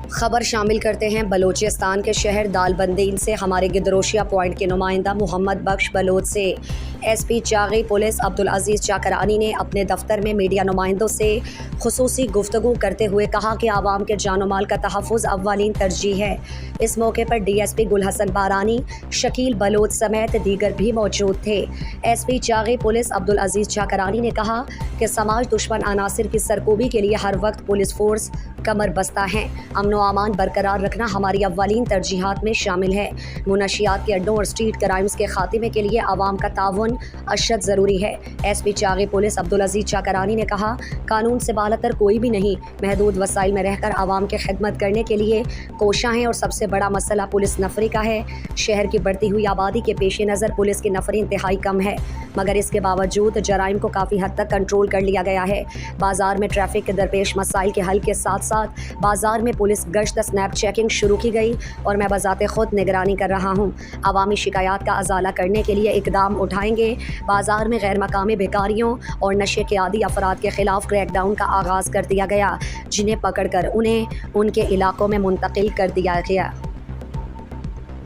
خبر شامل کرتے ہیں بلوچستان کے شہر دالبندین سے۔ ہمارے گدروشیا پوائنٹ کے نمائندہ محمد بخش بلوچ سے S P Chagai police Abdul Aziz Chakrani نے اپنے دفتر میں میڈیا نمائندوں سے خصوصی گفتگو کرتے ہوئے کہا کہ عوام کے جان و مال کا تحفظ اولین ترجیح ہے۔ اس موقع پر D S P Gul Hassan Barani, Shakeel Baloch سمیت دیگر بھی موجود تھے۔ S P Chagai police Abdul Aziz Chakrani نے کہا کہ سماج دشمن عناصر کی سرکوبی کے لیے ہر وقت پولیس فورس کمر بستہ ہے۔ امن و امان برقرار رکھنا ہماری اولین ترجیحات میں شامل ہے۔ منشیات کے اڈوں اور اسٹریٹ کرائمز کے خاتمے کے لیے عوام کا تعاون اشد ضروری ہے۔ S P Chagai police Abdul Aziz Chakrani نے کہا، قانون سے بالاتر کوئی بھی نہیں، محدود وسائل میں رہ کر عوام کی خدمت کرنے کے لیے کوشاں ہیں اور سب سے بڑا مسئلہ پولیس نفری کا ہے۔ شہر کی بڑھتی ہوئی آبادی کے پیش نظر پولیس کی نفری انتہائی کم ہے، مگر اس کے باوجود جرائم کو کافی حد تک کنٹرول کر لیا گیا ہے۔ بازار میں ٹریفک کے درپیش مسائل کے حل کے ساتھ ساتھ بازار میں پولیس گشت اسنیپ چیکنگ شروع کی گئی اور میں بذات خود نگرانی کر رہا ہوں۔ عوامی شکایات کا ازالہ کرنے کے لیے اقدام اٹھائیں گے۔ بازار میں غیر مقامی بھکاریوں اور نشے کے عادی افراد کے خلاف کریک ڈاؤن کا آغاز کر دیا گیا، جنہیں پکڑ کر انہیں ان کے علاقوں میں منتقل کر دیا گیا۔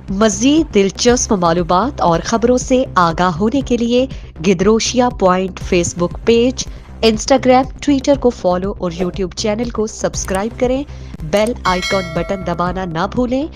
مزید دلچسپ معلومات اور خبروں سے آگاہ ہونے کے لیے Gedrosia point Facebook page, Instagram, Twitter کو فالو اور یوٹیوب چینل کو سبسکرائب کریں۔ بیل آئیکن بٹن دبانا نہ بھولیں